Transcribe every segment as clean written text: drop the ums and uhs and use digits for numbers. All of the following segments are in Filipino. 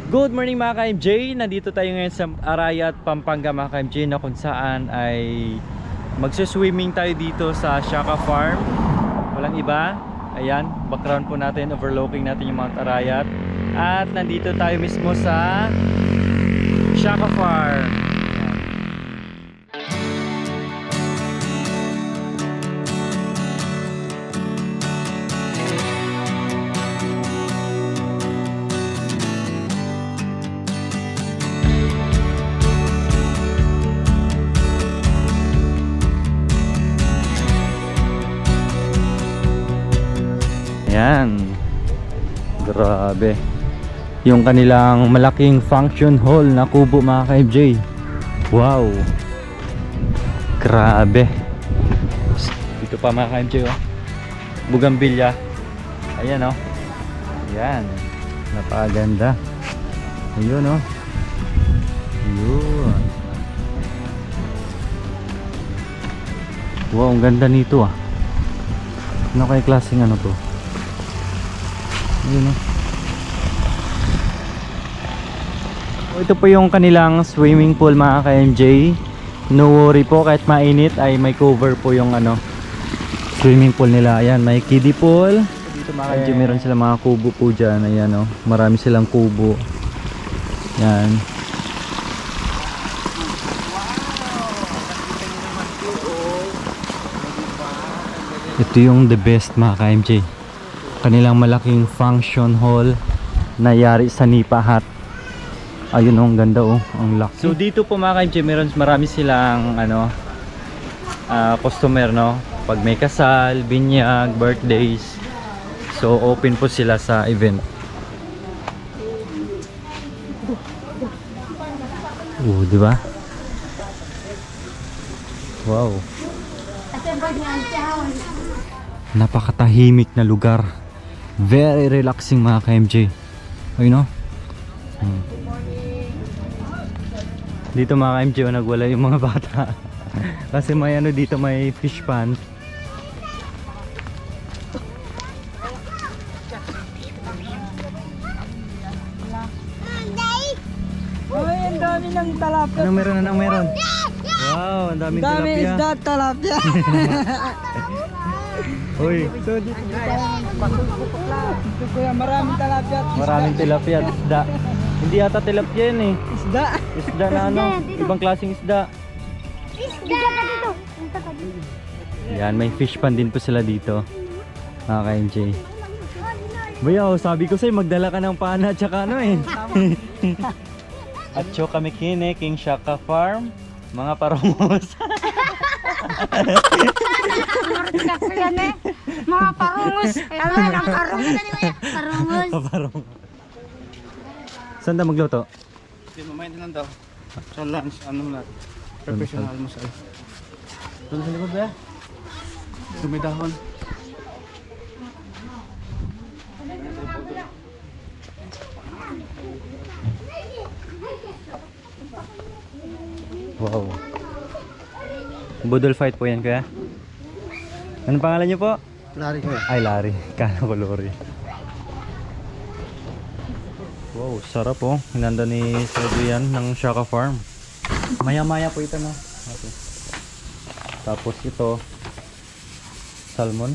Good morning mga ka-MJ. Nandito tayo ngayon sa Arayat, Pampanga mga ka-MJ, na kung saan ay magsuswimming tayo dito sa Shaka Farm. Walang iba. Ayan, background po natin, overlooking natin yung Mount Arayat. At nandito tayo mismo sa Shaka Farm. Ayan, grabe yung kanilang malaking function hall na kubo mga ka-MJ. Wow, grabe. Dito pa mga ka-MJ, oh, bugambilya. Ayan, oh, ayan, napakaganda. Ayun, oh, yun. Wow, ang ganda nito, ah. Ano kaya klaseng ano to? Yun, oh, ito po yung kanilang swimming pool mga ka-MJ. No worry po, kahit mainit ay may cover po yung ano, swimming pool nila. Ayan, may kiddie pool. Dito mga ka-MJ, meron silang mga kubo po dyan. Ayan, oh, marami silang kubo. Ayan. Ito yung the best mga ka-MJ, kanilang malaking function hall na yari sa Nipa Hut. Ayun, oh, ang ganda, oh, ang laki. So dito po mga ka-MJ, marami silang ano, customer, no, pag may kasal, binyag, birthdays. So open po sila sa event. Di ba? Wow. Napakatahimik na lugar. Very relaxing mga ka-MJ. Ayun, no? Dito mga ka-MJ, oh, nagwala yung mga bata. Kasi may ano dito, may fish pond. Ay, ang dami ng talapia. Anong meron? Anong meron? Wow, ang daming Dami tilapia. isda, talapia. Uy, So dito tayo pasulpupok lang. Dito kuya, maraming talapia. maraming tilapia at isda. Hindi ata tilapia yan, eh. Isda. Isda na ano, ibang klaseng isda. Isda ka dito. Punta ka dito. Yan, may fish pond din po sila dito, mga ka-MJ. Bayaw, sabi ko sa'yo, magdala ka ng pana at saka ano, eh. At syo kami kine, King Shaka Farm, mga parungos. Mga parungos. Tama lang, parungos. Parungos. Parungos. Saan daw magluto? Hindi, mamaya na lang daw. Sa lunch, ano na. Professional mo sa'yo. Doon sa likod ba? Dumidahon. Wow. Budol fight po yan, kuya. Anong pangalan niyo po? Lari ko. Ay, Larry. Kala ko Lori. Wow, sarap, oh. Hinanda ni Sedo yan ng Shaka Farm. Maya-maya po ito, no? Okay. Tapos ito, salmon.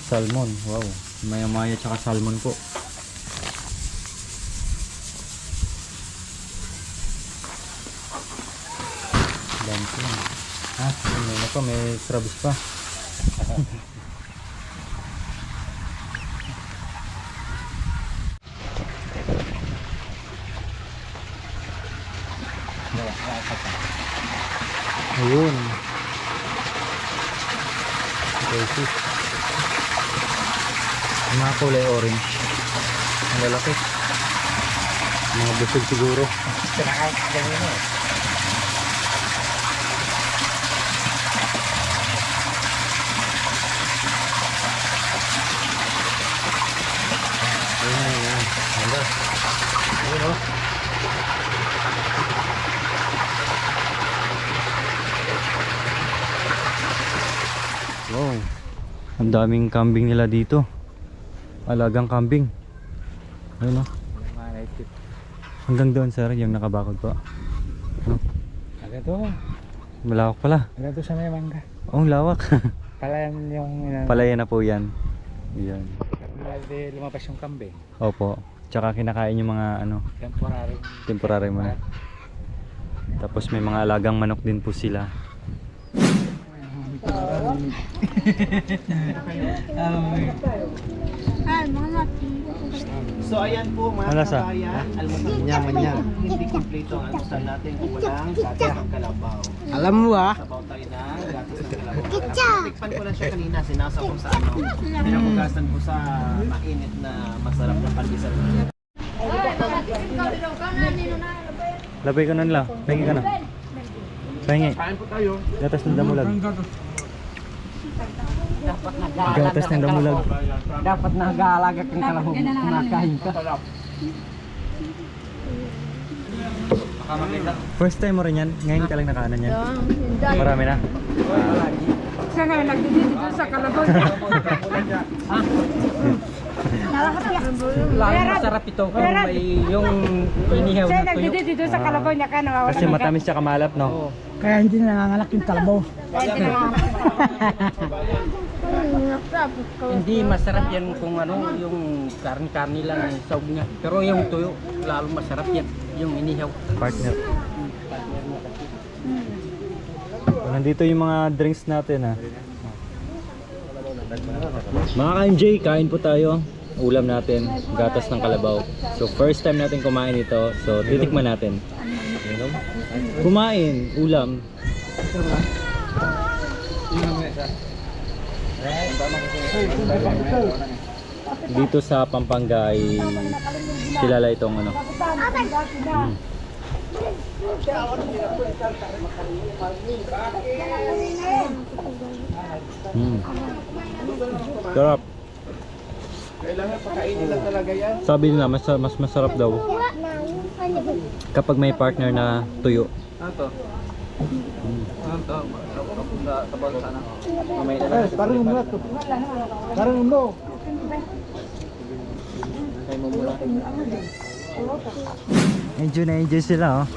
Salmon, wow. Maya-maya tsaka salmon po. Dami po. May ano pa, may crabs pa. Ayun. Okay, sis. Mga kulay orange. Ang lalaki. Mga busog siguro. Pinakain ka ganyan mo. Ayan. Ganda. Ayun, oh. Wow. Ang daming kambing nila dito. Alagang kambing. Ayun, oh. Hanggang doon sir, yung nakabakod po. No? Agad to. Malawak pala. Agad to sa may mangga. Oh, ang lawak. Palayan yung... Palaya na po yan. Yan. Lumabas yung kambing. Opo. Tsaka kinakain yung mga ano, Temporary. temporary manok. Tapos may mga alagang manok din po sila. Ay, mga So ayan po mga Ano lasa? kabayan, almusal niya. Hindi kompleto ang almusal natin kung walang gatas ng kalabaw. Alam mo Sabaw tayo na gatas ng kalabaw. Tikpan ko lang siya kanina, sinasa ko sa ano. Pinapugasan ko sa mainit na masarap na pandesal. Labay ka nun la. Pahingi ka na. Pahingi. Kain po tayo. Gatas ng damulag. Gatas ng damulag. dapat nag-aalaga kang kalahog. Kumakain ka. First time mo rin yan? Ngayon ka lang nakaanan yan? Marami na? Siya nga nagdidito sa kalabaw. Lalo masarap ito kung may yung inihaw Siya na tuyo. nagdidito sa kalabaw niya ka nawawa. Kasi matamis siya kamalap, no? Kaya hindi nangangalak yung kalabaw. Hindi masarap yan kung ano, yung karni-karni lang ang saug niya. Pero yung tuyo, lalo masarap yan, yung inihaw. Partner. Nandito yung mga drinks natin, ha. Mga ka-MJ, kain po tayo. Ulam natin, gatas ng kalabaw. So first time natin kumain ito. So titikman natin. Kumain, ulam. Dito sa Pampanga ay kilala itong ano. Sarap. Kailangan pakainin lang talaga yan. Sabi nila mas masarap daw kapag may partner na tuyo. Ano to? Ano to? Sabaw sana. Mamay na lang. Parang umulat to. Parang umulo. Kaya mo mula. Enjoy na enjoy sila, oh.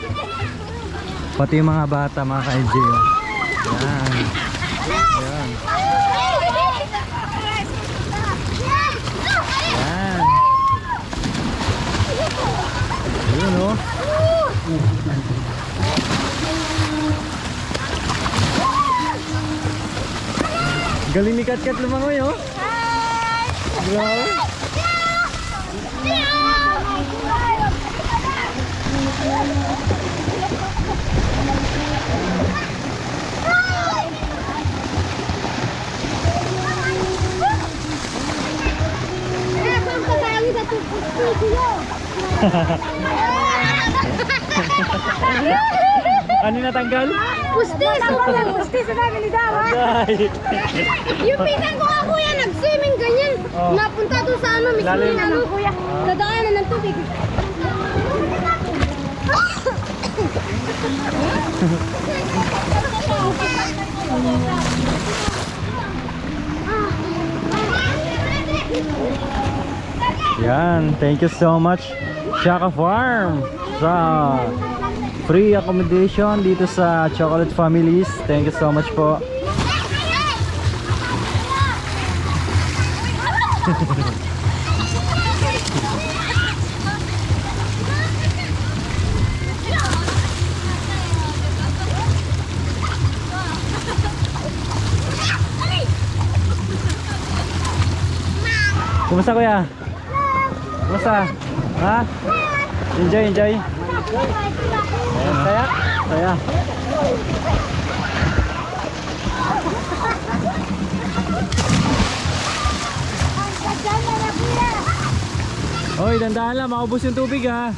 Pati yung mga bata, mga ka-enjoy, oh. Yan. Yan. Yan. Yun, oh. Galing ni Kat-Kat lumangoy, oh. Grabe. Ano natanggal? Pustis! Pustis na namin ni Dawa. Yung pinsan ko nga kuya, nag-swimming ganyan. Napunta doon sa ano, mismo Lalim. yung ano kuya. Nadaanan ng tubig. Yan, thank you so much Shaka Farm sa free accommodation dito sa Chocolate Families. Thank you so much po. Kumusta kuya? Kumusta? Ha? Enjoy, enjoy. Ayan, saya? Saya. Hoy, dandahan lang, maubos yung tubig, ha.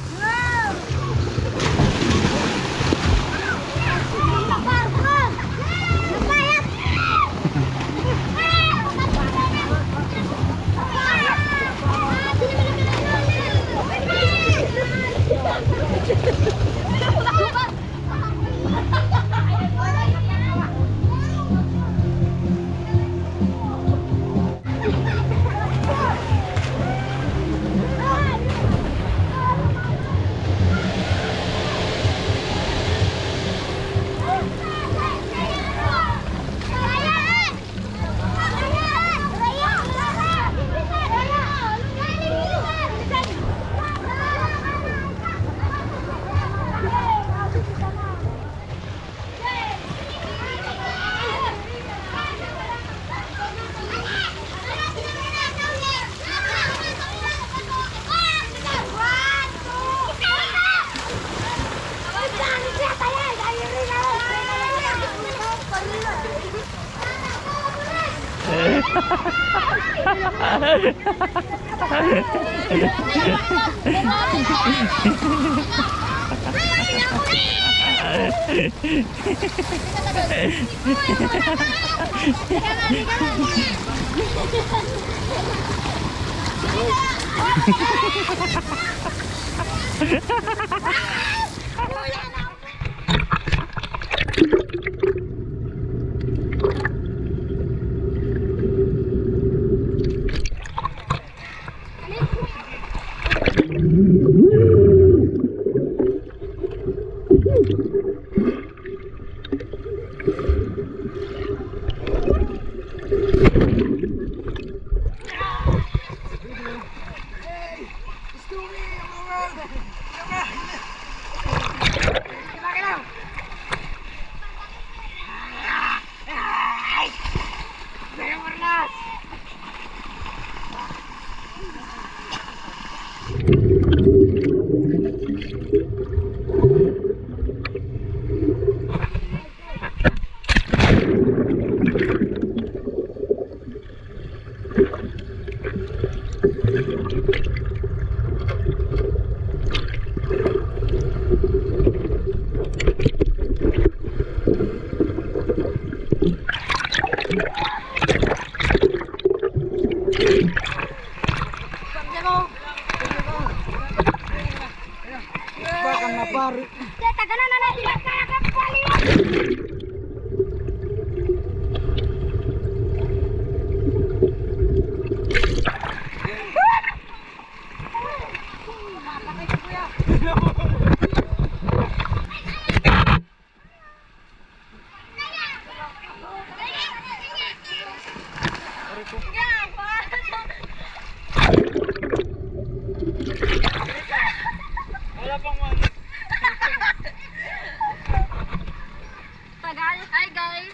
Hi guys!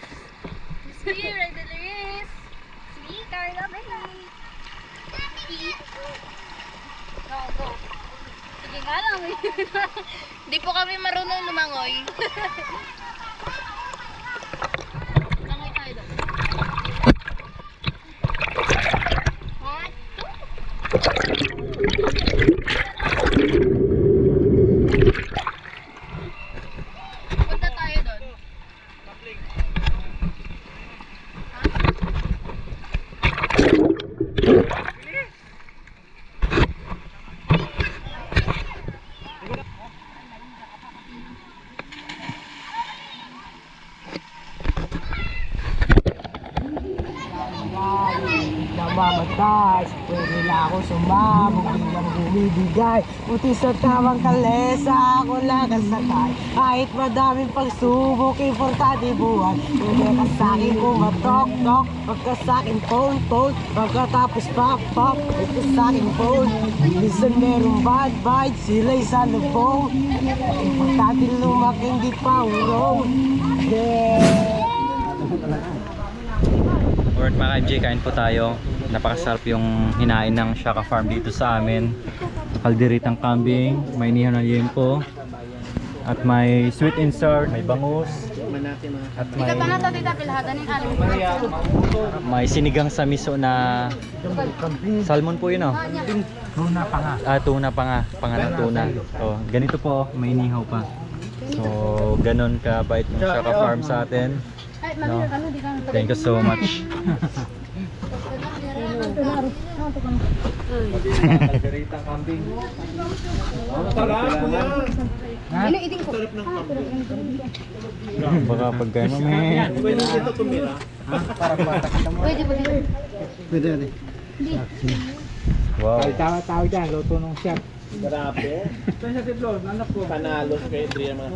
It's me, Red Luis. It's me, Carla Bailey. Go. Sige nga lang. Hindi po kami marunong lumangoy. Langoy tayo doon. Punta tayo doon. Namamatay, pwede na ako sumabog, biglang bumibigay. Buti sa tamang kalesa, ako lang kasakay. Kahit madaming pagsubok, importante buhay. Pwede ka sa'kin kumatok-tok, pagka sa'kin phone-phone, pagkatapos pop-pop, ito sa'kin phone. Minsan merong bad vibes, sila'y sa lubong. Importante lumaki, hindi pa urong. Yeah! Alright mga MJ, kain po tayo. Napakasarap yung hinain ng Shaka Farm dito sa amin. Kalderitang kambing, may inihaw na liempo, at may sweet and sour, may bangus, at may sinigang sa miso na salmon po yun, oh. Tuna pa nga. Tuna pa nga, ng tuna. So, ganito po, may inihaw pa. So, ganon kabait ng Shaka Farm sa atin. No? Thank you so much. Baka pagka may Pwede. wow. Tawag dyan, luto nung chef. Grabe. Panalo kay Adrian mga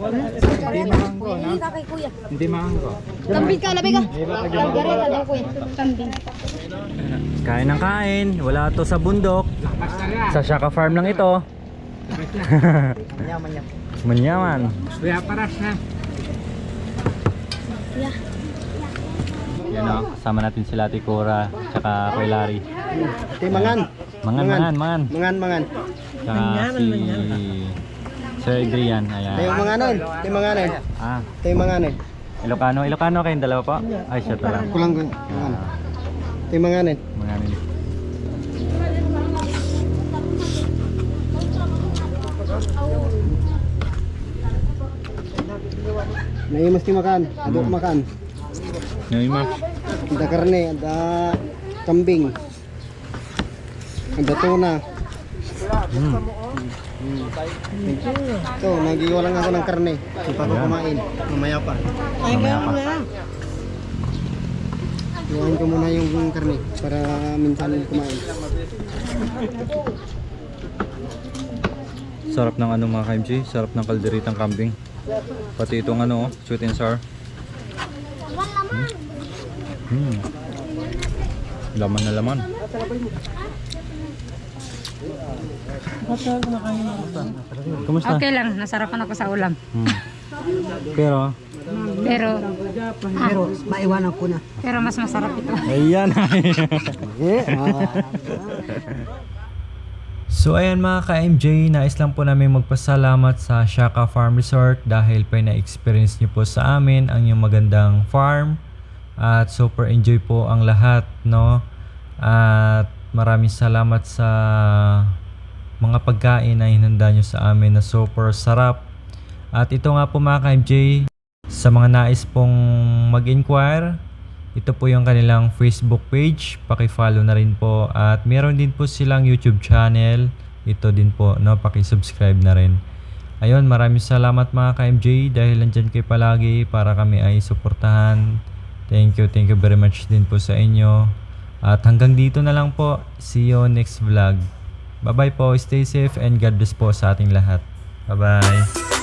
Hindi maanggo, no? Kay kuya. Hindi maanggo. Kambing ka, labi ka. Kalgareta daw kuya. Kambing. Kain ng kain, wala to sa bundok. Sa Shaka Farm lang ito. Manyaman yan. Manyaman. Kuya, paras na. Yan o, kasama natin sila Ate Cora, tsaka Kuya Larry. Timangan. Mangan. Mangan. Tsaka si Sir Adrian, ayan. Timanganon. Ah, Timanganon. Ilocano kayong dalawa po? Ay, siya lang. Kulang ko. Ah, Timanganon. manganin. May mesti makan, aduk makan. Ngayon ma. Ada karne, ada kambing. Ada tuna. Ito, nagiwa lang ako ng karne. Supa ko kumain. Mamaya pa. Mamaya pa. Iwan ko muna yung karne para minsan kumain. Sarap ng ano mga ka-MJ, sarap ng kalderitang kambing. Pati itong ano, sweet and sour. Laman na laman. Kumusta? Okay lang, nasarapan ako sa ulam. Pero, Pero Maiwanan ko na. pero mas masarap ito. ayan. So ayan mga ka-MJ, nais lang po namin magpasalamat sa Shaka Farm Resort dahil pa na-experience niyo po sa amin ang yung magandang farm at super enjoy po ang lahat, no? At maraming salamat sa mga pagkain na hinanda nyo sa amin na super sarap. At ito nga po mga ka-MJ, sa mga nais pong mag-inquire, ito po yung kanilang Facebook page, paki-follow na rin po at meron din po silang YouTube channel, ito din po, no, paki-subscribe na rin. Ayun, maraming salamat mga ka-MJ dahil nandyan kayo palagi para kami ay suportahan. Thank you very much din po sa inyo. At hanggang dito na lang po, see you next vlog. Bye bye po, stay safe and God bless po sa ating lahat. Bye bye.